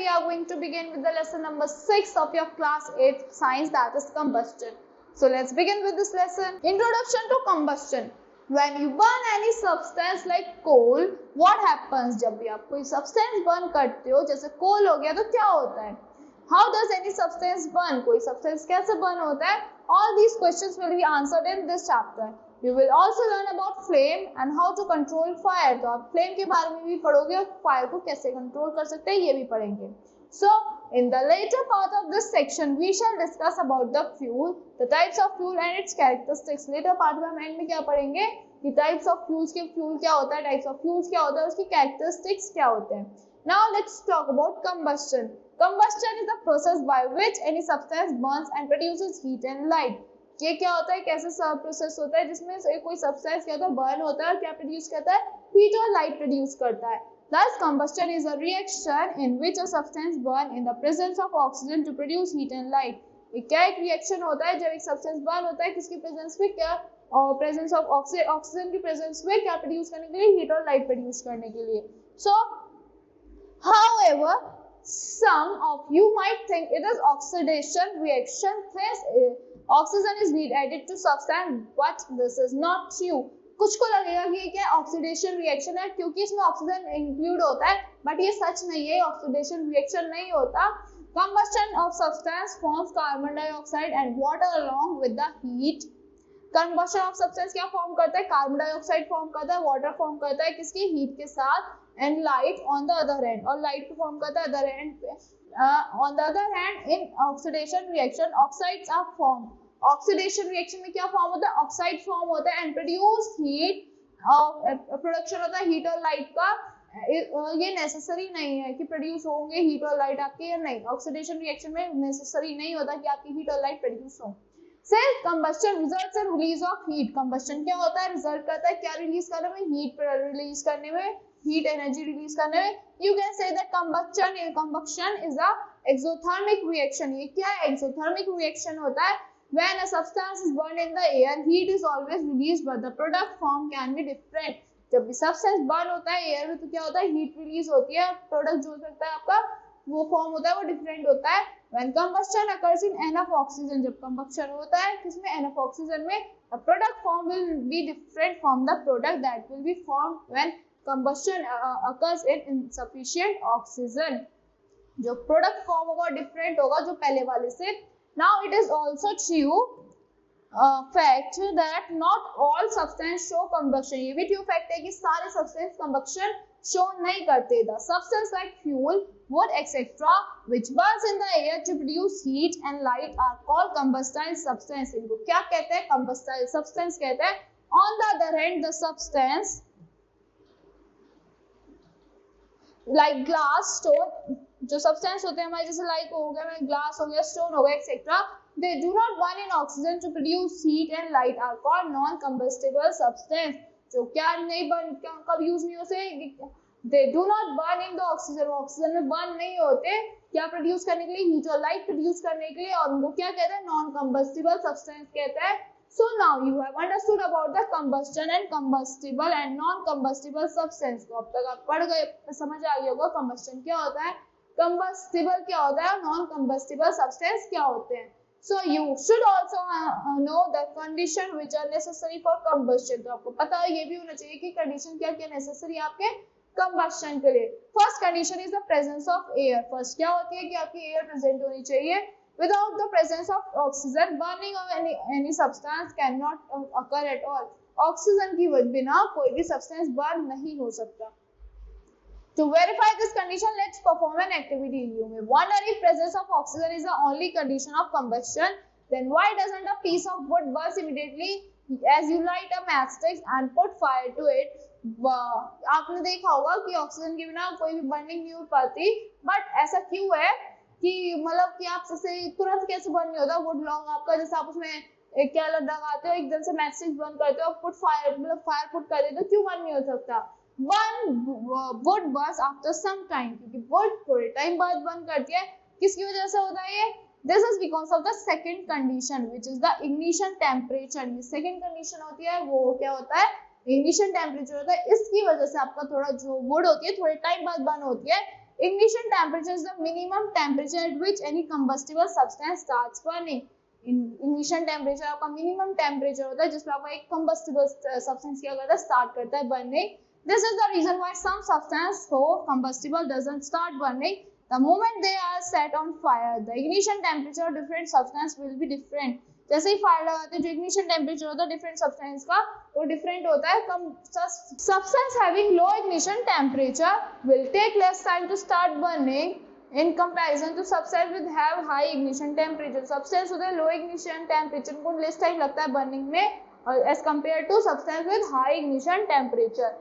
we are going to begin with the lesson number 6 of your class 8 science, that is combustion. So let's begin with this lesson. Introduction to combustion. When you burn any substance like coal, what happens? जब भी आप कोई substance burn करते हो, जैसे coal हो गया, तो क्या होता है? How does any substance burn? कोई substance कैसे burn होता है? All these questions will be answered in this chapter. You will also learn about flame and how to control fire. तो आप flame के बारे में भी पढ़ोगे और fire को कैसे control कर सकते हैं ये भी पढ़ेंगे. So in the later part of this section, we shall discuss about the fuel, the types of fuel and its characteristics. Later part में हम end में क्या पढ़ेंगे कि types of fuels के fuel क्या होता है, types of fuels क्या होता है, उसकी characteristics क्या होते हैं. Now let's talk about combustion. Combustion is the process by which any substance burns and produces heat and light. ये क्या होता है, कैसे प्रोसेस होता है जिसमें कोई सब्सटेंस क्या होता है, बर्न होता है और क्या प्रोड्यूस करता है, हीट और लाइट प्रोड्यूस करता है. Thus combustion is a reaction in which a substance burn in the presence of oxygen to produce heat and light. ये क्या एक रिएक्शन होता है जब एक सब्सटेंस बर्न होता है किसकी प्रेजेंस में, क्या और प्रेजेंस ऑफ ऑक्सीजन की प्रेजेंस में, क्या प्रोड्यूस करने के लिए, हीट और लाइट प्रोड्यूस करने के लिए. So however, some of you might think it is oxidation reaction since oxygen is added to substance, but this is not true. कुछ को लगेगा कि ये क्या ऑक्सीडेशन रिएक्शन है क्योंकि इसमें ऑक्सीजन इंक्लूड होता है, बट ये सच नहीं है, ऑक्सीडेशन रिएक्शन नहीं होता. Combustion of substance forms carbon dioxide and water along with the heat. Combustion of substance क्या फॉर्म करता है, कार्बन डाइऑक्साइड फॉर्म करता है, वाटर फॉर्म करता है किसकी, हीट के साथ, and light on the other hand, और लाइट को फॉर्म करता है अदर हैंड पे. On the other hand in oxidation reaction oxides are form. Oxidation reaction में क्या फॉर्म होता है, ऑक्साइड फॉर्म होता है एंड प्रोड्यूस हीट, प्रोडक्शन होता है हीट और लाइट का. ये नेसेसरी नहीं है कि प्रोड्यूस होंगे हीट और लाइट आपके, या नहीं, ऑक्सीडेशन रिएक्शन में नेसेसरी नहीं होता कि आपकी हीट और लाइट प्रोड्यूस हो. सिर्फ combustion results in release of heat. Combustion क्या होता है, रिजल्ट करता है क्या रिलीज करने में, हीट रिलीज करने में, हीट एनर्जी रिलीज करने में. You can say that combustion is a exothermic reaction. ये क्या है, एक्सोथर्मिक रिएक्शन होता है. When a substance is burned in the air, heat is always released, but the product form can be different. जब भी substance burn होता है air में तो क्या होता है, हीट रिलीज होती है, प्रोडक्ट जो हो सकता है आपका वो फॉर्म होता है, वो डिफरेंट होता है. When combustion occurs in enough oxygen, जब combustion होता है किसमें, enough oxygen में, the product form will be different from the product that will be formed when combustion occurs in insufficient oxygen. जो प्रोडक्ट फॉर्म होगा different होगा जो पहले वाले से. Now it is also true fact that not all substance show combustion. ये भी true fact है कि सारे substance combustion show नहीं करते. The substance like fuel, wood, etc. which burns in the air to produce heat and light are called combustible substance. इनको क्या कहते हैं, combustible substance कहते हैं. On the other hand, the substance like glass, stone, जो substance होते हैं हमारे, जैसे लाइक हो गया, ग्लास हो गया, स्टोन हो गया, etcetera, they do not burn in oxygen to produce heat and light, are called non combustible substance. जो क्या नहीं बर्न, कब यूज नहीं होते, they do not burn in the oxygen, oxygen में बर्न नहीं होते, क्या प्रोड्यूस करने के लिए, हीट और लाइट प्रोड्यूस करने के लिए, और उनको क्या कहते हैं, नॉन कंबस्टिबल सब्सटेंस कहते हैं. So now you have understood about the combustion and combustible and non-combustible substance. तो अब तक आप पढ़ गए, समझ आ गया होगा combustion क्या होता है, combustible क्या होता है, और non-combustible substance क्या होते हैं. So you should also know the condition which are necessary for combustion. तो आपको पता है, ये भी होना चाहिए कि condition क्या क्या necessary है आपके combustion के लिए. First condition is the presence of air. First क्या होती है कि आपकी air present होनी चाहिए. Without the presence of oxygen, burning of any substance cannot occur at all. Oxygen की बिना कोई भी substance burn नहीं हो सकता. To verify this condition, let's perform an activity. You may wonder if presence of oxygen is the only condition of combustion. Then why doesn't a piece of wood burst immediately as you light a matchstick and put fire to it? आपने देखा होगा कि oxygen के बिना कोई भी burning नहीं हो पाती, बट ऐसा क्यों है कि मतलब कि आप जैसे तुरंत कैसे बर्न नहीं होता वुड लॉन्ग आपका, जैसे आप उसमें एक क्या लगाते हो, एकदम से मैचस्टिक बर्न करते हो, पुट फायर, मतलब फायर पुट कर देते हो, क्यों बर्न नहीं हो सकता. One wood burst after some time, क्योंकि वुड थोड़े टाइम बाद बर्न करती है. किसकी वजह से होता है ये, this is because of the second condition which is the ignition temperature. ये सेकंड कंडीशन होती है, वो क्या होता है, इग्निशन टेम्परेचर होता है. इसकी वजह से आपका थोड़ा जो वुड होती है थोड़े टाइम बाद बर्न होती है. Ignition temperature is the minimum temperature at which any combustible substance starts burning. Ignition temperature आपका minimum temperature होता है जिसमें आपका एक combustible substance क्या करता है, start करता है burning. This is the reason why some substance so combustible doesn't start burning the moment they are set on fire. The ignition temperature of different substance will be different. जैसे ही fire लगाते हैं जो ignition temperature होता है different substance का वो different होता है. Substance having low ignition temperature will take less time to start burning in comparison to substance with have high ignition temperature. Substance होता है low ignition temperature को less time लगता है burning में as compared to substance with high ignition temperature.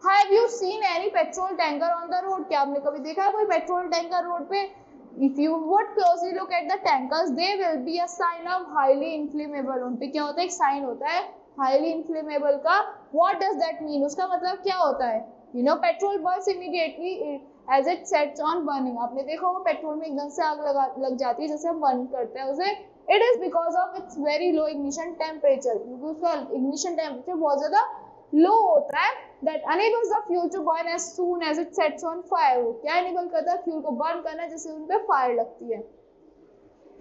Have you seen any petrol tanker on the road? क्या आपने कभी देखा है कोई पेट्रोल टैंकर रोड पे? If you would closely look at the tankers, they will be a sign of highly inflammable. उन पे क्या होता है, एक साइन होता है highly inflammable का. What does that mean? उसका मतलब क्या होता है? You know, petrol burns immediately as it sets on burning. आपने देखा होगा पेट्रोल में एकदम से आग लग जाती है जैसे हम बर्न करते हैं उसे. It is because of its very low ignition temperature. क्योंकि उसका ignition temperature बहुत ज़्यादा लो होता है. That enables the fuel to burn as soon as it sets on fire. वो क्या enable करता है फ्यूल को बर्न करना जैसे उन पे फायर लगती है.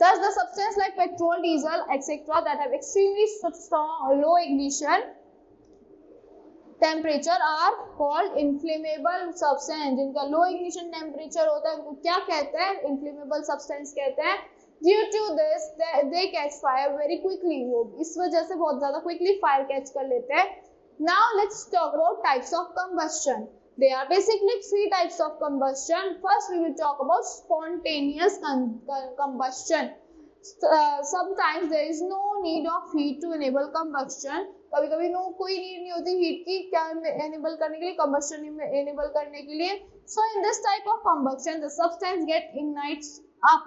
Thus the substance like petrol, diesel, etc. that have extremely strong low ignition temperature are called inflammable substance. जिनका low ignition temperature होता है उनको क्या कहते हैं, inflammable substance कहते हैं. Due to this they catch fire very quickly. वो इस वजह से बहुत ज़्यादा quickly fire catch कर लेते हैं. Now let's talk about types of combustion. There are basically three types of combustion. First we will talk about spontaneous combustion. Sometimes there is no need of heat to enable combustion. कभी कभी कोई need नहीं होती heat की क्या enable करने के लिए, combustion enable करने के लिए. So in this type of combustion the substance get ignites up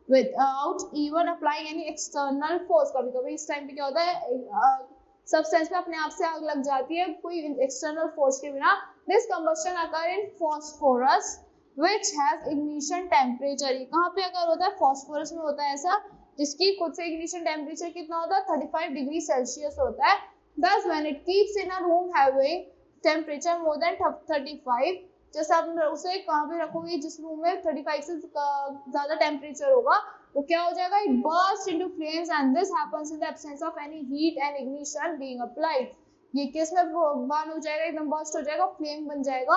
without even applying any external force. कभी कभी इस टाइम पे क्या होता है सब्सटेंस पे अपने आप से आग लग जाती है कोई एक्सटर्नल फोर्स के बिना. This combustion occur in phosphorus which has ignition temperature. ये कहाँ पे अगर होता है, फॉस्फोरस में होता है ऐसा जिसकी खुद से इग्निशन टेम्परेचर कितना होता है 35 डिग्री सेल्सियस होता है. Thus when it keeps in a room having temperature more than 35, जैसे आप उसे कहाँ पे रखोगे जिस रूम में 35 से ज्यादा टेम्परेचर होगा वो क्या हो जाएगा, it bursts into flames and this happens in the absence of any heat and ignition being applied. ये किस में बर्न हो जाएगा, एकदम बर्स्ट हो जाएगा, फ्लेम बन जाएगा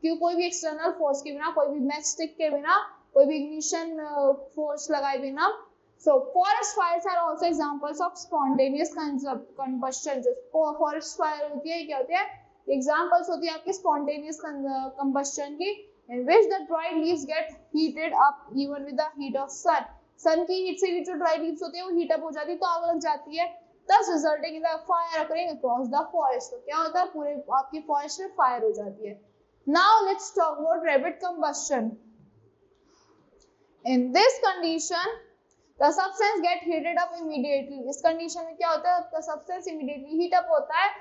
क्योंकि कोई भी एक्सटर्नल फोर्स के बिना, कोई भी मैच स्टिक के बिना, कोई भी इग्निशन फोर्स लगाए बिना. So forest fires are also examples of spontaneous combustion. जो forest fire होती है क्या होती है, examples होती है आपकी spontaneous combustion की, in which the dried leaves get heated up even with the heat of sun. सन की हीट से भी जो ड्राई लीव्स होती है वो हीट अप हो जाती है तो आग लग जाती है. Thus resulting in the fire occurring across the forest. तो क्या होता है, पूरे आपकी फॉरेस्ट में फायर हो जाती है. Now let's talk about rapid combustion. In this condition the substance get heated up immediately. इस कंडीशन में क्या होता है, the substance immediately heat up होता है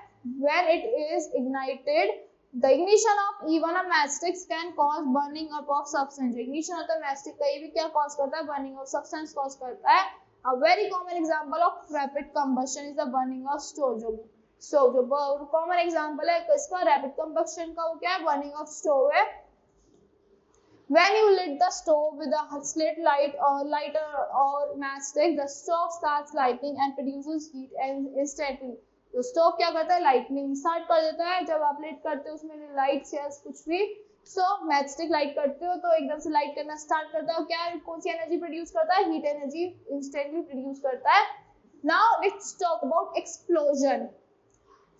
when it is ignited. The ignition of even a matchstick can cause burning up of substance. Ignition होता है matchstick का, ये भी क्या cause करता है, burning of substance cause करता है. A very common example of rapid combustion is the burning of stove. जो common example है इसका rapid combustion का वो क्या है, burning of stove है. When you lit the stove with a slit light or lighter or matchstick, the stove starts lighting and produces heat instantly. तो stove क्या करता है, लाइटनिंग स्टार्ट कर देता है. जब आप लाइट करते हो उसमें लाइट्स या कुछ भी, सो मैचस्टिक लाइट करते हो तो एकदम से लाइट करना स्टार्ट करता है. क्या कौन सी एनर्जी प्रोड्यूस करता है, हीट एनर्जी इंस्टेंटली प्रोड्यूस करता है. Now let's talk about explosion.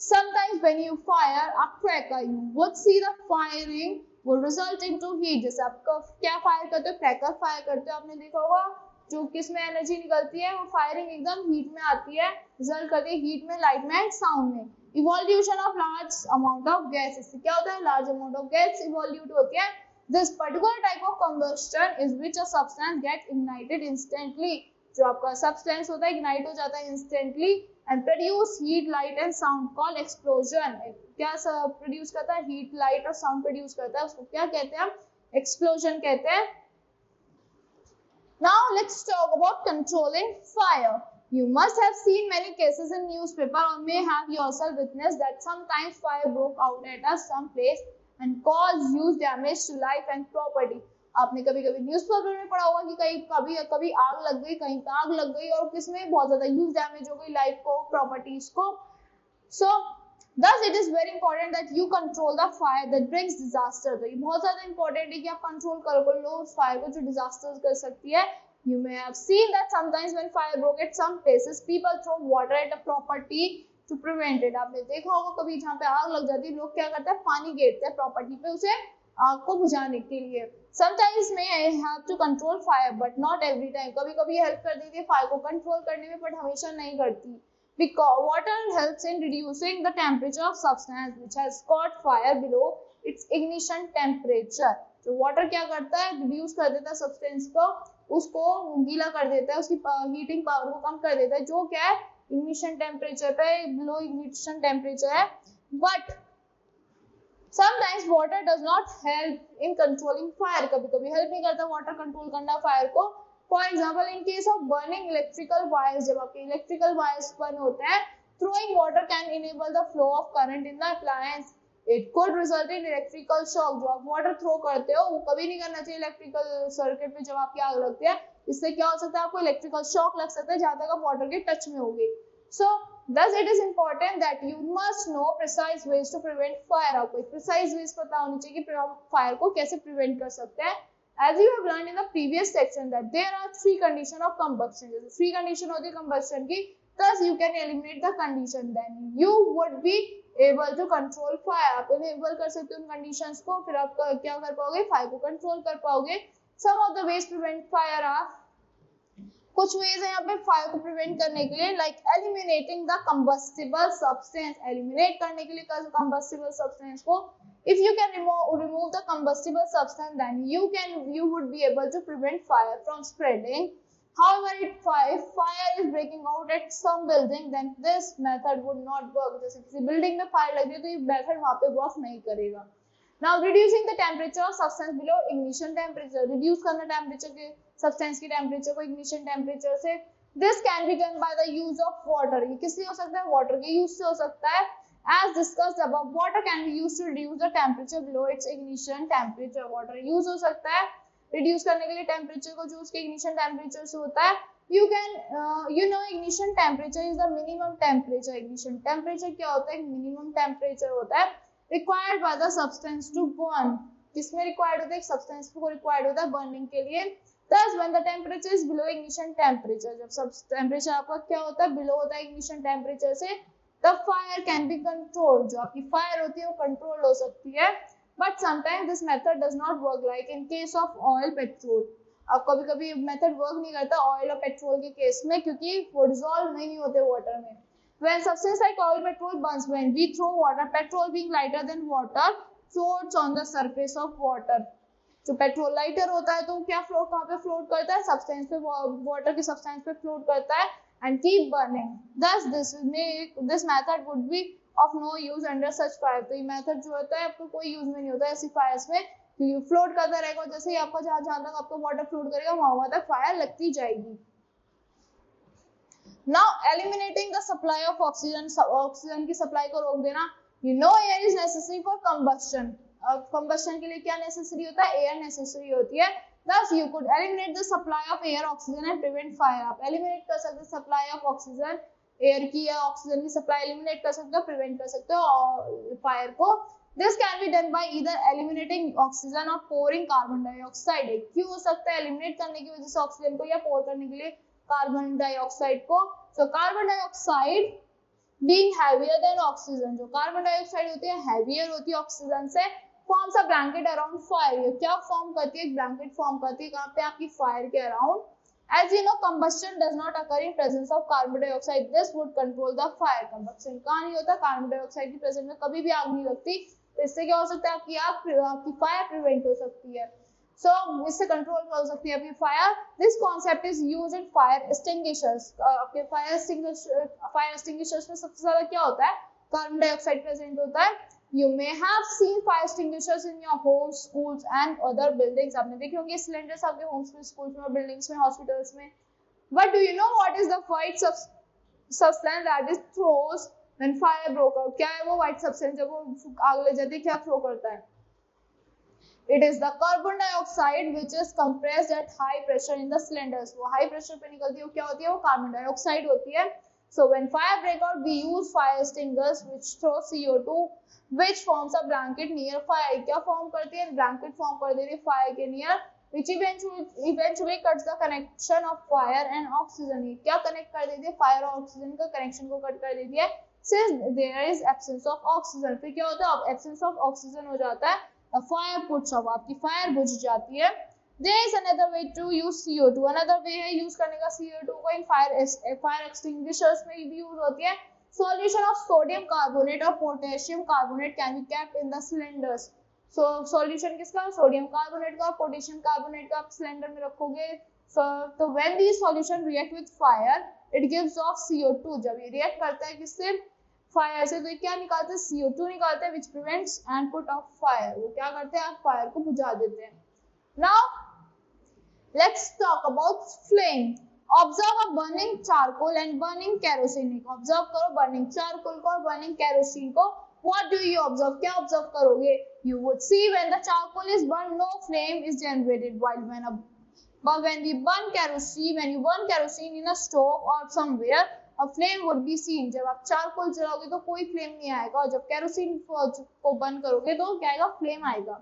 Sometimes when you fire a cracker, you would see the firing will result into heat. जैसे आप क्या फायर करते हो, क्रैकर फायर करते हो, आपने देखा होगा जो किसमें एनर्जी निकलती है वो फायरिंग एकदम हीट में आती है, रिजल्ट करती है हीट में, लाइट में एंड साउंड में. Evolution of large amount of gas. इससे क्या होता है, large amount of gas evolute होती है. This particular type of combustion is which a substance get ignited instantly. जो आपका सब्सटेंस होता है इग्नाइट हो जाता है instantly and produce heat, light and sound called explosion. क्या प्रोड्यूस करता है, हीट, लाइट और साउंड प्रोड्यूस करता है, उसको क्या कहते हैं, एक्सप्लोजन कहते हैं. Now let's talk about controlling fire. You must have seen many cases in newspaper or may have yourself witnessed that sometimes fire broke out at some place and caused huge damage to life and property. आपने कभी कभी newspaper में पढ़ा होगा कि कहीं कभी आग लग गई, कहीं आग लग गई और किसमें बहुत ज्यादा ह्यूज डैमेज हो गई लाइफ को, प्रॉपर्टीज को. So thus it is very important that you control the fire that brings disaster. तो ये बहुत ज्यादा important है कि आप कंट्रोल कर लो उस फायर को जो डिजास्टर्स कर सकती है. You may have seen that sometimes when fire broke at some places, people throw water at a property to prevent it. आपने देखा होगा कभी जहाँ पे आग लग जाती है लोग क्या करते हैं, पानी गिरते हैं प्रॉपर्टी पे उसे आग को बुझाने के लिए. Sometimes may have to control fire, but not every time. कभी कभी हेल्प कर देती है फायर को कंट्रोल करने में, बट हमेशा नहीं करती. Because water helps in reducing the temperature of substance which has caught fire below its ignition temperature. तो water क्या करता है, reduce कर देता है substance को, उसको गीला कर देता है, उसकी heating power को कम कर देता है, जो क्या है ignition temperature पे below ignition temperature है. But sometimes water does not help in controlling fire. कभी कभी help नहीं करता water control करना fire को. For example, in case of burning electrical wires, जब आपके electrical wires burn होते हैं, throwing water can enable the flow of current in the appliance. It could result in electrical shock. जो आप water throw करते हो, वो कभी नहीं करना चाहिए electrical circuit पे जब आपकी आग लगती है. इससे क्या हो सकता है, आपको electrical shock लग सकता है जहाँ तक आप water के touch में होगे. So, thus it is important that you must know precise ways to prevent fire. आपको precise ways पता होनी चाहिए कि fire को कैसे prevent कर सकते हैं. As you have learned in the previous section that there are three conditions of combustion. जैसे three condition होती है combustion की, thus you can eliminate the condition. Then you would be able to control fire. आप enable कर सकते हो उन conditions को, फिर आप क्या कर पाओगे, fire को control कर पाओगे. Some of the ways to prevent fire are, कुछ ways है यहाँ पे fire को prevent करने के लिए, like eliminating the combustible substance. Eliminate करने के लिए combustible substance को, if you can remove the combustible substance, then you would be able to prevent fire from spreading. However, if fire is breaking out at some building, then this method would not work. जैसे किसी building में fire लग रही है तो ये method वहाँ पे work नहीं करेगा. Now, reducing the temperature of substance below ignition temperature. Reduce करना temperature के substance की temperature को ignition temperature से. This can be done by the use of water. ये किससे हो सकता है, water के use से हो सकता है. As discussed above, water can be used to reduce the temperature below its ignition temperature. Water use हो सकता है reduce करने के लिए temperature को जो उसके ignition temperature से होता है. You can, ignition temperature is the minimum temperature. Ignition temperature क्या होता है, minimum temperature होता है required by the substance to burn. किसमें required होता है, एक substance को required होता है burning के लिए. Thus, when the temperature is below ignition temperature, जब temperature आपका क्या होता है, below होता है ignition temperature से, the fire can be controlled. जो आपकी fire होती है वो control हो सकती है. But sometimes this method does not work, like in case of oil, petrol. अब कभी कभी method work नहीं करता oil और petrol के case में, क्योंकि वो dissolve नहीं होते water में. When substance like oil, petrol burns, when we throw water, petrol being lighter than water floats on the surface of water. जो पेट्रोल लाइटर होता है तो क्या फ्लोट, कहाँ पे फ्लोट करता है, सब्सटेंस पे, वाटर की सब्सटेंस पे फ्लोट करता है and keep burning. Thus this method would be of no use under such fire. तो ये मेथड जो होता है आपको कोई यूज में नहीं होता ऐसी फायर्स में, क्योंकि फ्लोट करता रहेगा. जैसे ही आपका जहाँ तक आपका वाटर फ्लोट करेगा वहां तक फायर लगती जाएगी. Now eliminating the supply of oxygen. Oxygen की सप्लाई को रोक देना. You know air is necessary for combustion. combustion के लिए क्या necessary होता है, air necessary होती है. Thus, you could eliminate the supply of air, oxygen and prevent fire. आप eliminate कर सकते हो supply of oxygen, air की या oxygen की supply eliminate कर सकते हो, prevent कर सकते हो fire को. This can be done by either eliminating oxygen or pouring carbon dioxide. क्यों हो सकता है eliminate करने की वजह से oxygen को या pour करने के लिए carbon dioxide को. So carbon dioxide being heavier than oxygen. जो carbon dioxide होती है heavier होती है oxygen से, forms a blanket around fire. ये क्या form करती है, एक blanket form करती है कहाँ पे, आपकी fire के around. As you know, combustion does not occur in presence of carbon dioxide. This would control the fire. Combustion कहाँ नहीं होता, carbon dioxide की presence में कभी भी आग नहीं लगती. तो इससे क्या हो सकता है, आपकी fire prevent हो सकती है. So इससे control हो सकती है आपकी fire. This concept is used in fire extinguishers. आपके fire extinguishers में सबसे ज़्यादा क्या होता है, carbon dioxide present होता है. You may have seen fire extinguishers in your homes, schools and other buildings. आपने देखे होंगे cylinders आपके homes में, schools में, buildings में, hospitals में. But do you know what is the white substance that is throws when fire broke out? क्या है वो white substance जब वो आग लग जाती है, क्या throw करता है? It is the carbon dioxide which is compressed at high pressure in the cylinders. वो high pressure पे निकलती है, वो क्या होती है? वो carbon dioxide होती है. So when fire breaks out, we use fire extinguishers which throw CO2, which forms a blanket near fire. क्या form करती है? Blanket form कर देती है fire के near, which eventually cuts the connection of fire and oxygen. ये क्या connect कर देती है? Fire और oxygen का connection को cut कर देती है. Since there is absence of oxygen, फिर क्या होता है? अब absence of oxygen हो जाता है. A fire puts out, आपकी fire बुझ जाती है. There is another way to use CO2. Another way है use करने का CO2 को इन fire extinguishers में भी use होती है. Solution of sodium carbonate or potassium carbonate can be kept in the cylinders. So solution किसका? Sodium carbonate का, potassium carbonate का आप cylinder में रखोगे. So when these solution react with fire, it gives off CO2. जब ये react करता है किससे? फायर से, तो क्या निकालते हैं? CO2 निकालते हैं, which prevents and put out fire. वो क्या करते हैं? आप फायर को बुझा देते हैं. Now let's talk about flame. Observe a burning charcoal and burning kerosene. Observe करो burning charcoal को और burning kerosene को. What do you observe? क्या observe करोगे? You would see when the charcoal is burned, no flame is generated. While when you burn kerosene in a stove or somewhere, a flame would be seen. जब आप charcoal जलाओगे तो कोई flame नहीं आएगा, और जब केरोसिन को बंद करोगे तो क्या आएगा? फ्लेम आएगा.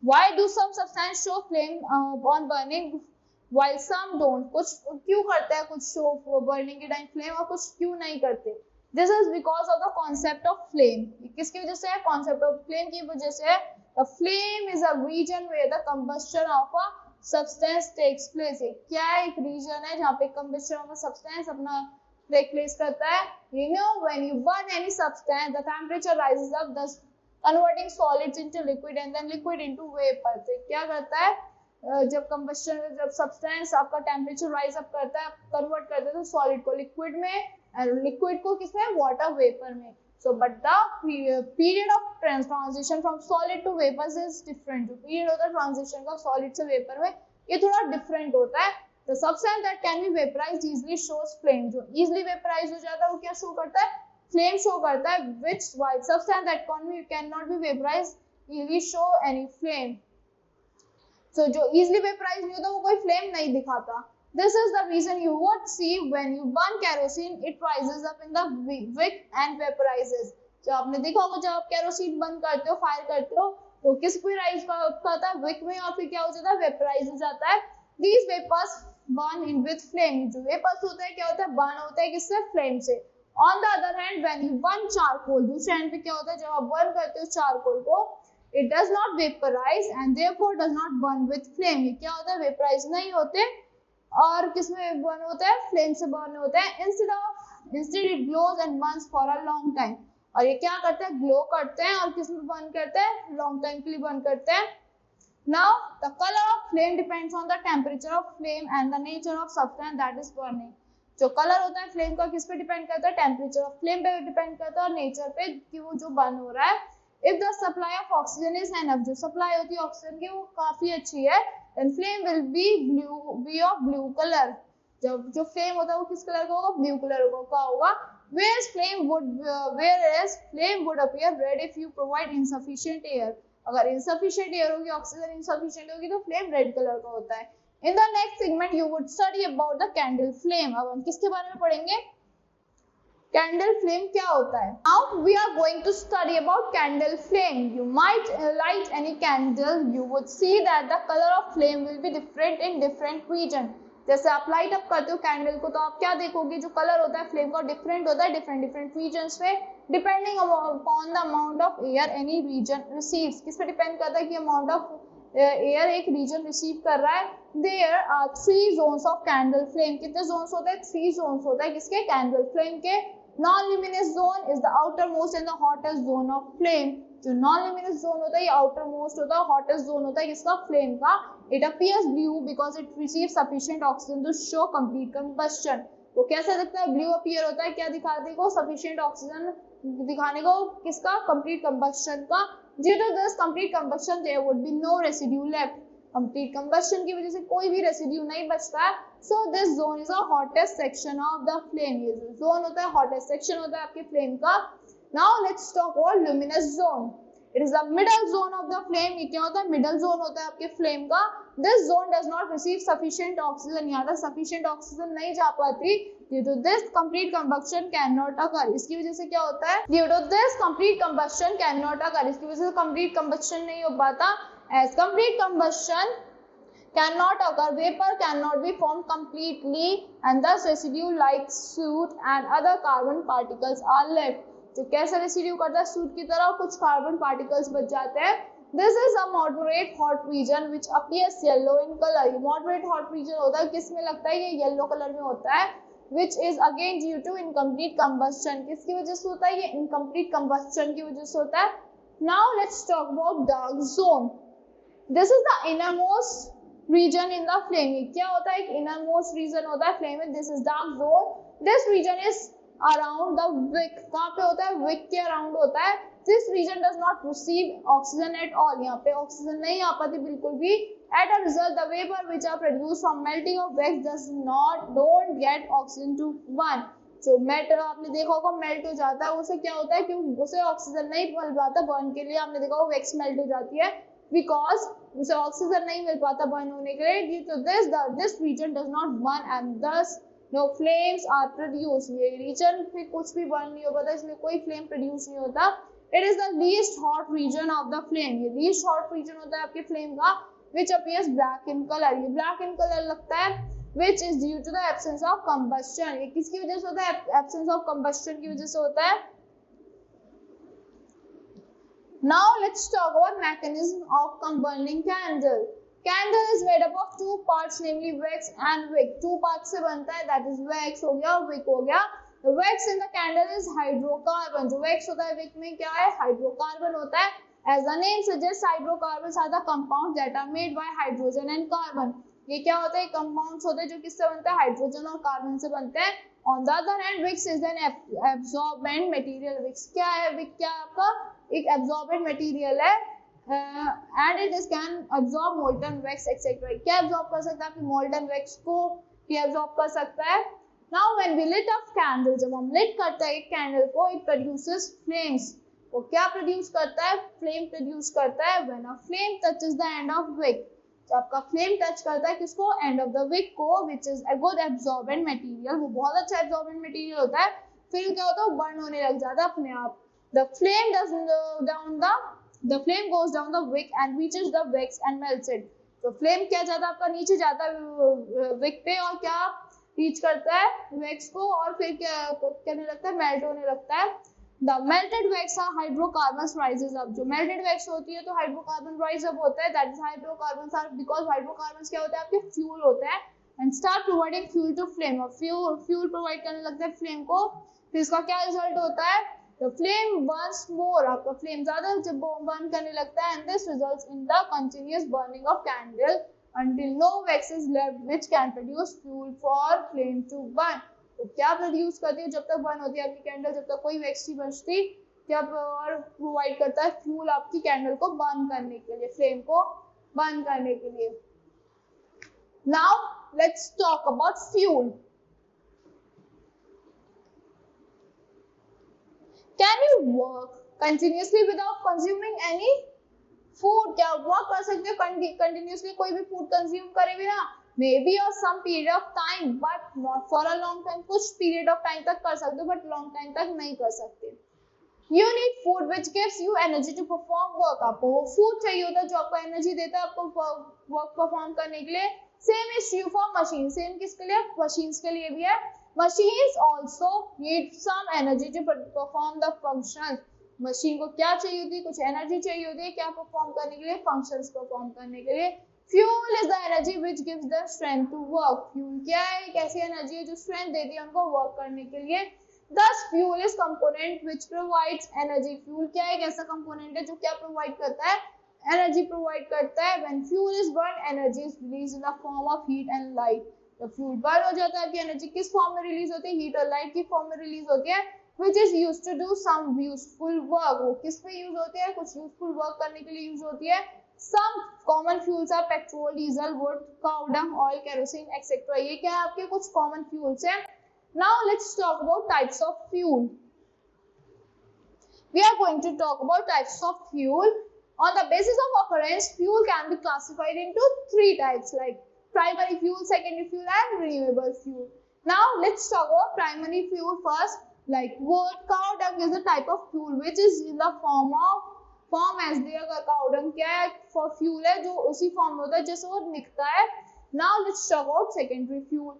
Why do some substance show flame on burning while some don't? कुछ क्यों करते हैं कुछ show burning के टाइम flame और कुछ क्यों नहीं करते? This is because of the concept of flame. किसकी वजह से है? Concept of flame की वजह से है. The flame is a region where the combustion of a substance takes place. क्या एक region है जहाँ पे combustion of a substance अपना take place करता है. You know, when you burn any substance, the temperature rises up, thus converting solids into liquid and then liquid into vapor. तो क्या करता है? जब combustion, जब substance आपका temperature rise up करता है, convert करता है तो solid को liquid में, और liquid को किसमें? water vapor में. So, but the period of transition from solid to vapors is different. जो period होता है transition का solid से vapor में, ये थोड़ा different होता है. The substance that can be vaporized easily shows flame. जो easily vaporize हो जाता है वो क्या show करता है? Flame show करता है. Which while substance that cannot be vaporized easily show any flame. So जो easily vaporize नहीं होता वो कोई flame नहीं दिखाता. This is the reason you would see when you burn kerosene, it rises up in the wick and vaporizes. जो आपने देखा होगा जब आप केरोसिन बंद करते हो, फायर करते हो, तो किस पे राइज करता है? विक में, और फिर क्या हो जाता है? वेपराइज हो जाता है. These vapors burn in with flame. जो वेपर्स होता है क्या होता है? बर्न होता है किससे? फ्लेम से. On the other hand, when you burn charcoal, दूसरे एंड पे क्या होता है? जब आप बर्न करते हो चारकोल को, it does not vaporize and therefore does not burn with flame. ये क्या होता है? वेपराइज नहीं होते, और किसमें बर्न होता है? फ्लेम से बर्न होता है. Instead it glows and burns for a long time. और ये क्या करते हैं? ग्लो करते हैं, और किसमें बर्न करते हैं? लॉन्ग टाइम के लिए बर्न करते हैं. Now, the color of flame depends on the temperature of flame and the nature of substance that is burning. जो कलर होता है फ्लेम का किस पे डिपेंड करता है? टेम्परेचर ऑफ फ्लेम पे डिपेंड करता है, और नेचर पे कि वो जो बर्न हो रहा है. If the supply of oxygen is enough, जो सप्लाई होती है ऑक्सीजन की वो काफी अच्छी है, then flame will be of blue color. जो फ्लेम होता है वो किस कलर का होगा? ब्लू कलर का होगा. Whereas flame would appear red if you provide insufficient air. अगर insufficient air होगी, ऑक्सीजन insufficient होगी, तो flame red कलर का होता है. In the next segment, you would study about the candle flame. अब हम किसके बारे में पढ़ेंगे? Candle flame क्या होता है? Now we are going to study about candle flame. You might light any candle. You would see that the color of flame will be different in different region. जैसे आप लाइट अप करते हो candle को, तो आप क्या देखोगे? जो कलर होता है फ्लेम का डिफरेंट होता है डिफरेंट रीजन्स में, depending upon the amount of air any region receives. किस पे डिपेंड करता है कि अमाउंट ऑफ एयर एक रीजन रिसीव कर रहा है. There are 3 zones of candle flame. कितने जोन्स होते हैं? 3 जोन्स होता है किसके? कैंडल फ्लेम के. Non luminous zone is the outermost and the hottest zone of flame. जो नॉन ल्यूमिनस जोन होता है ये आउटर मोस्ट होता है, हॉटेस्ट जोन होता है किसका? फ्लेम का. It appears blue because it receives sufficient oxygen to show complete combustion. वो कैसे दिखता है? ब्लू अपीयर होता है, क्या दिखाने को? सफिशिएंट ऑक्सीजन दिखाने को. किसका? कंप्लीट कंबस्शन का. Due to this complete combustion there would be no residue left. Complete combustion की वजह से कोई भी रेसिड्यू नहीं बचता है. So this zone is a hottest section of the flame. ये जोन होता है हॉटेस्ट सेक्शन होता है आपके फ्लेम का. Now let's talk about luminous zone. It is the middle zone of the flame. ये क्या होता है? मिडल जोन होता है आपके फ्लेम का। This zone does not receive sufficient oxygen, यहाँ तक सफिशिएंट ऑक्सीजन नहीं जा पाती। Due to this complete combustion cannot occur. इसकी वजह से क्या होता है? Due to this complete combustion cannot occur, इसकी वजह से कंप्लीट कंबक्शन नहीं हो पाता। As complete combustion cannot occur, vapor cannot be formed completely and thus residue like soot and other carbon particles are left। तो कैसे residue करता है? सूट की तरह कुछ कार्बन पार्टिकल्स बच जाते हैं। This is a moderate hot reason which appears yellow in colour. Moderate hot region होता है, किस में लगता है? ये येलो कलर में होता है। Which is again due to incomplete combustion. किसकी वजह से होता है? ये इनकम्प्लीट कंबस्शन की वजह से होता है। Now let's talk about dark zone. This is the innermost region in the flame. क्या होता है? एक इनरमोस्ट रीजन होता है फ्लेम में। This is dark zone. This region is around the wick. कहाँ पे होता है? विक के अराउंड होता है। This region does not receive oxygen at all. यहाँ पे ऑक्सीजन नहीं आ पाती बिल्कुल भी। As a result the vapour which are produced from melting of wax don't get oxygen to burn. जो मेल्ट आपने देखा होगा मेल्ट हो जाता है, उसे क्या होता है? क्योंकि उसे ऑक्सीजन नहीं मिल पाता बर्न के लिए। आपने देखा होगा वैक्स मेल्ट हो जाती है बिकॉज उसे ऑक्सीजन नहीं मिल पाता बर्न होने के लिए। Due to this region does not burn and thus no flames are produced। ये रीजन पे कुछ भी बर्न नहीं हो पाता, इसलिए कोई फ्लेम प्रोड्यूस नहीं होता। It is the least hot region of the flame. ये लीस्ट हॉट रीजन होता है आपके फ्लेम का। Which appears black in colour. ये ब्लैक इन कलर लगता है। Which is due to the absence of combustion. ये किसकी वजह से होता है? एब्सेंस ऑफ कंबस्शन की वजह से होता है। Now let's talk about mechanism of burning candle. Candle is made up of two parts, namely wax and wick। two parts से बनता है, that is wax हो गया और wick हो गया। The wax in the candle is hydrocarbon। जो wax होता है wick में क्या है? हाइड्रोकार्बन होता है। As the name suggests, hydrocarbons are the compounds that are made by hydrogen and carbon। ये क्या होता है? कंपाउंड्स होते हैं जो किससे बनते हैं? हाइड्रोजन और कार्बन से बनते हैं। On the other hand, wicks is an absorbent material। wicks क्या है? wick क्या है आपका? एक absorbent material है and it is can absorb molten wax etc। क्या absorb कर सकता है? आपकी molten wax को ये absorb कर सकता है। Now when we lit up candle, जब हम lit करते हैं एक कैंडल को, it produces flames। वो क्या प्रोड्यूस करता है? फ्लेम प्रोड्यूस करता है। when a flame touches the end of wick, जब आपका फ्लेम टच करता है किसको? एंड ऑफ द विक को, which is a good absorbent material। वो बहुत अच्छा absorbent material होता है। फिर क्या होता है? वो बर्न होने लग जाता है अपने आप। The flame goes down the wick and reaches the wax and melts it। तो फ्लेम क्या जाता है? आपका नीचे जाता है विक पे और क्या रीच करता है? वैक्स को, और फिर क्या करने लगता है? मेल्ट होने लगता है। The melted wax are hydrocarbons rises up। जो melted wax होती है तो हाइड्रोकार्बन राइज अप होता है। That is hydrocarbons are because hydrocarbons क्या होता है? आपके फ्यूल होते हैं and start providing fuel to flame। और फ्यूल प्रोवाइड करने लगता है फ्लेम को। फिर इसका क्या रिजल्ट होता है? The flame burns more। आपका फ्लेम ज्यादा जब बर्न करने लगता है and this results in the continuous burning of candle until no wax is left which can produce fuel for flame to burn। तो क्या प्रोड्यूस करती है जब तक बर्न होती है आपकी कैंडल? जब तक कोई वैक्स नहीं बचती, क्या प्रोवाइड करता है? फ्यूल आपकी कैंडल को बर्न करने के लिए, फ्लेम को बर्न करने के लिए। Now let's talk about fuel. Can you work continuously without consuming any food? क्या वर्क कर सकते हो कंटिन्यूअसली? कोई भी फूड कंज्यूम करे बिना? Maybe or some period of time, but not for a long time। कुछ पीरियड ऑफ टाइम तक कर सकते हो बट लॉन्ग टाइम तक नहीं कर सकते। You need food which gives you energy to perform work। आपको वो फूड चाहिए होता है जो आपको एनर्जी देता है आपको वर्क परफॉर्म करने के लिए। Same is true for machine. Same किसके लिए? मशीन्स के लिए भी है। Machines also need some energy to perform the functions। Machine को क्या चाहिए होती है? कुछ एनर्जी चाहिए होती है क्या परफॉर्म करने के लिए? फंक्शंस परफॉर्म करने के लिए। Fuel is the energy which gives them strength to work। Fuel क्या है? एक ऐसी एनर्जी है जो स्ट्रेंथ देती है उनको वर्क करने के लिए। Thus fuel is component which provides energy। Fuel क्या है? एक ऐसा कंपोनेंट है जो क्या प्रोवाइड करता है? एनर्जी प्रोवाइड करता है। When fuel is burned, energy is released in the form of heat and light। तो फ्यूल बर्न हो जाता है, आपकी एनर्जी किस फॉर्म में रिलीज होती है? हीट और लाइट की फॉर्म में रिलीज होती है। Which is used to do some useful work। वो किस पे यूज होती है? कुछ यूजफुल वर्क करने के लिए यूज होती है। Some common fuels are petrol, diesel, wood, cow dung, oil, kerosene, etc। ये क्या है? आपके कुछ common fuels हैं। Now let's talk about types of fuel। We are going to talk about types of fuel. On the basis of occurrence, fuel can be classified into three types like primary fuel, secondary fuel and renewable fuel. Now let's talk about primary fuel first. Like wood, cow dung is a type of fuel which is in the form as there. cow dung क्या है for fuel है जो उसी form में होता है जैसे वो निकलता है. Now let's talk about secondary fuel.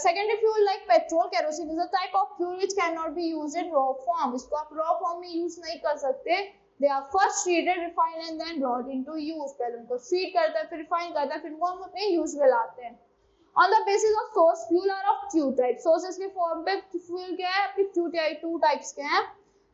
Secondary fuel like petrol, kerosene is a type of fuel which cannot be used in raw form. इसको आप raw form में use नहीं कर सकते. They are first treated, refined and then brought into use. पहले उनको treat करते हैं, फिर refine करते हैं, फिर उनको हम अपने use में लाते हैं. On the basis of source, fuel are of two types. Sources के form पे fuel क्या है? आपके two types के हैं.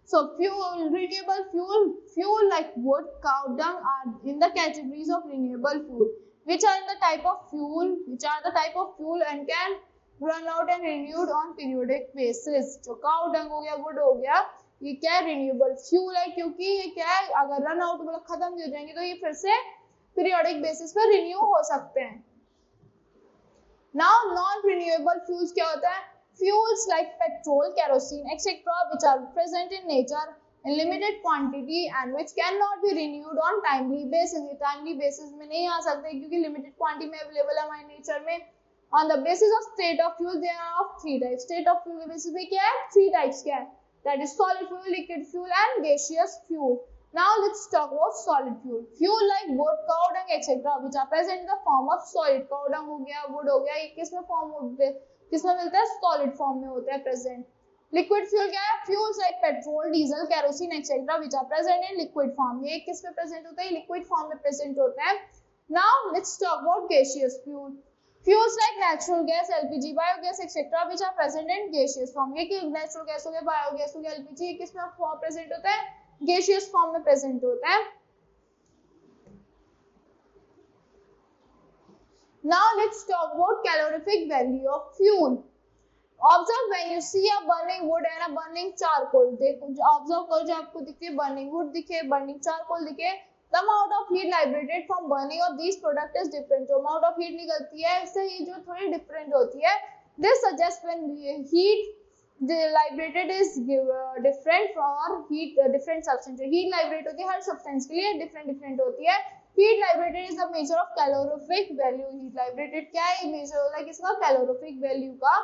So fuel, renewable fuel like wood, cow dung are in the categories of renewable fuel. Which are the type of fuel and can run out and renewed on periodic basis. जो cow dung हो गया, wood हो गया, ये क्या है? renewable fuel है क्योंकि ये क्या है? अगर run out मतलब खत्म हो जाएंगे तो ये फिर से periodic basis पर renew हो सकते हैं. Now non-renewable fuels क्या होता है? Fuels like petrol, kerosene, etc. which are present in nature in limited quantity and which cannot be renewed on timely basis. ये timely basis में नहीं आ सकते क्योंकि limited quantity में available है हमारे nature में. On the basis of state of fuel, there are of three types. State of fuel के basis पे क्या है? Three types क्या है? That is solid fuel, liquid fuel and gaseous fuel. Now let's talk about solid fuel. Fuel like wood, cow dung, etc. which are present in the form of solid. cow dung हो गया, wood हो गया, ये किसमें मिलता है? Solid form में होता है present. Liquid fuel क्या है? Fuels like petrol, diesel, kerosene, etc. which are present in liquid form. ये किस में present होता है? Liquid form में present होता है. Now let's talk about gaseous fuel. Fuels like natural gas, LPG, biogas, etc. which are present in gaseous form. ये कि natural gas हो गया, biogas हो गया, LPG ये किस में present होता है? Gaseous form में present होता है. Now let's talk about calorific value of fuel. Observe when you see a burning wood and a burning charcoal. देखो observe करो जब आपको दिखे burning wood दिखे, burning charcoal दिखे, the amount of heat liberated from burning of these products is different. जो amount of heat निकलती है इससे ये जो थोड़ी different होती है. This suggests when heat liberated is different for heat different substance. heat liberate होती है हर substance के लिए different होती है. heat liberated is the measure of calorific value. heat liberated क्या है? measure होता है किसका? calorific value का.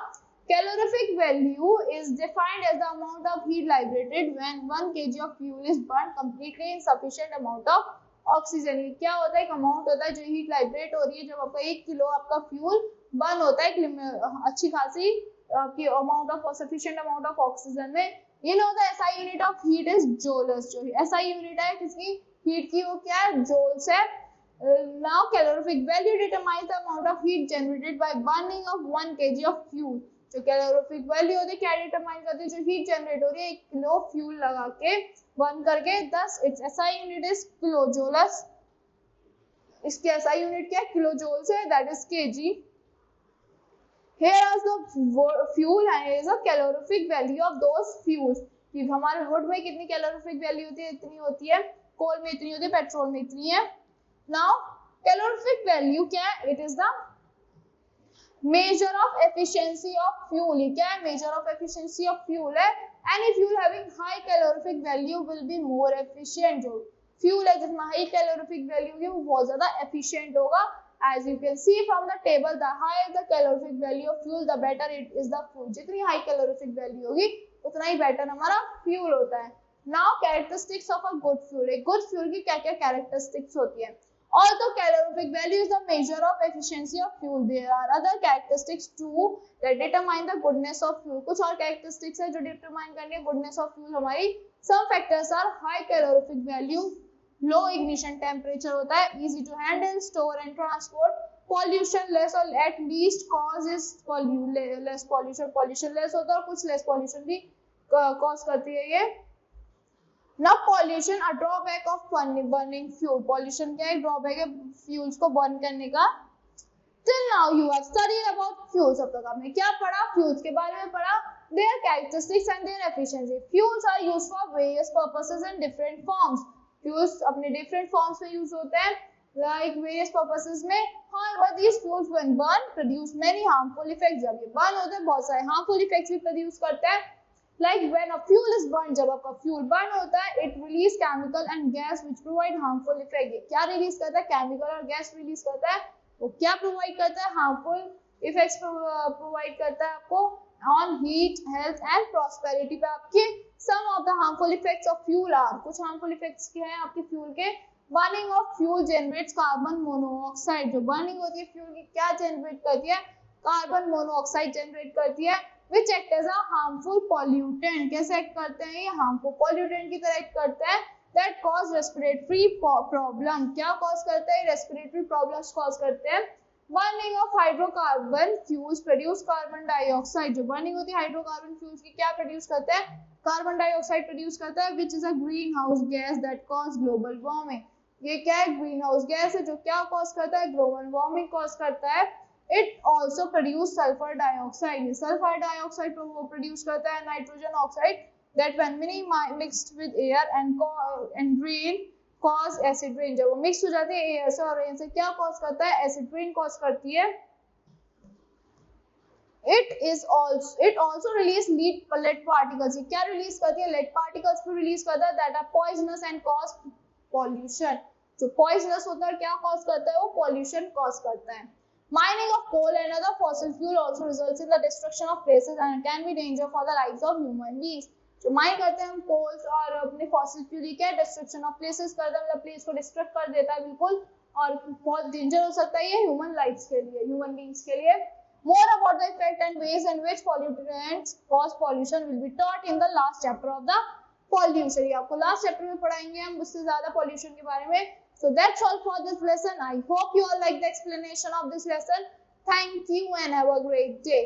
Calorific value is defined as the amount of heat liberated when 1 kg of fuel is burned completely in sufficient amount of oxygen. ये क्या होता है? एक amount होता है जो heat liberate हो रही है जब आपका 1 किलो आपका fuel burn होता है अच्छी खासी आपकी amount of sufficient amount of oxygen में. You know the SI unit of heat is joules. जो SI unit है किसकी? heat की वो क्या है? joules है. Now calorific value determines the amount of heat generated by burning of 1 kg of fuel. जो कैलोरीफिक वैल्यू होती है क्या डिटरमाइन करती है? जो हीट जनरेट हो रही है 1 किलो फ्यूल लगा के बर्न करके. Thus its SI unit is kilojoules. इसकी एसआई यूनिट क्या है? किलो जूल्स है, that is KG. Here are the fuel and is a calorific value of those fuels. कि हमारे वुड में कितनी कैलोरीफिक वैल्यू होती है? इतनी होती है. कोल में इतनी होती है, पेट्रोल में इतनी है. नाउ कैलोरीफिक वैल्यू क्या है? It is the measure of efficiency of fuel. ये क्या है? measure of efficiency of fuel है. any fuel having high calorific value will be more efficient. जो fuel है जिसमें high calorific value होगी वो बहुत ज्यादा efficient होगा. as you can see from the table, the higher the calorific value of fuel, the better it is the fuel. जितनी high calorific value होगी उतना ही better हमारा fuel होता है. now characteristics of a good fuel. एक good fuel की क्या क्या characteristics होती है? Although calorific value is the measure of efficiency of fuel, there are other characteristics too that determine the goodness of fuel. कुछ और characteristics है जो determine करने हैं goodness of fuel हमारी. Some factors are high calorific value, low ignition temperature होता है, easy to handle, store and transport, pollution less or at least causes less pollution. pollution less होता है और कुछ less pollution भी cause करती है ये. Now pollution, a drawback of burning fuel. Pollution क्या है? Drawback है fuels को burn करने का. Till now you have studied about fuels. अब तक आपने क्या पढ़ा? Fuels के बारे में पढ़ा. Their characteristics and their efficiency. Fuels are used for various purposes in different forms. Fuels अपने different forms में use होते हैं, like various purposes में. However, these fuels when burned produce many harmful effects. जब ये burn होते हैं बहुत सारे harmful effects भी produce करते हैं. Like when a fuel is burned, जब आपका फ्यूल बर्न होता है, it release chemical and gas which provide harmful effect. ये क्या रिलीज करता है? केमिकल और गैस रिलीज करता है. वो क्या प्रोवाइड करता है? हार्मफुल इफेक्ट्स प्रोवाइड करता है आपको on heat, health and prosperity पे. आपके some of the harmful effects of fuel are, कुछ हार्मफुल इफेक्ट्स क्या है आपके फ्यूल के? Burning of fuel generates carbon monoxide. जो बर्निंग होती है फ्यूल की, क्या जनरेट करती है? कार्बन मोनोऑक्साइड जनरेट करती है, which act as a harmful pollutant. कैसे एक्ट करते हैं? ये harmful pollutant की तरह एक्ट करते हैं. That cause respiratory problem. क्या cause करते हैं? respiratory problems cause करते हैं. Burning of hydrocarbon fuels produce carbon dioxide. जो burning होती है हाइड्रोकार्बन फ्यूल्स की, क्या प्रोड्यूस करते हैं? कार्बन डाइऑक्साइड प्रोड्यूस करता है, which is a greenhouse gas that cause global warming. ये क्या है? ग्रीन हाउस गैस है जो क्या कॉज करता है? ग्लोबल वार्मिंग कॉज करता है. It also produce sulfur dioxide. Sulphur dioxide वो प्रोड्यूस करता है. Nitrogen oxide that when mixed with air and rain cause acid rain. जब वो मिक्स हो जाते हैं एयर से और रेन से, क्या कॉज करता है? एसिड रेन कॉज करती है. It also release lead particles. क्या रिलीज करती है? lead particles को रिलीज करता है that are poisonous and cause pollution. जो poisonous होता है क्या कॉज करता है? वो pollution कॉज करता है. Mining of coal and other fossil fuel also results in the destruction of places and can be danger for the lives of human beings. जो माइन करते हैं हम कोल्स और अपने फॉसिल फ्यूल, क्या डिस्ट्रक्शन ऑफ प्लेसेस करता है, मतलब प्लेस को डिस्ट्रक्ट कर देता है बिल्कुल, और बहुत डेंजर हो सकता है ये ह्यूमन लाइफ्स के लिए, ह्यूमन बीइंग्स के लिए. More about the effect and ways in which pollutants cause pollution will be taught in the last chapter of the pollution. ये आपको लास्ट चैप्टर में पढ़ाएंगे हम उससे ज्यादा pollution के बारे में. So that's all for this lesson. I hope you all like the explanation of this lesson. Thank you and have a great day.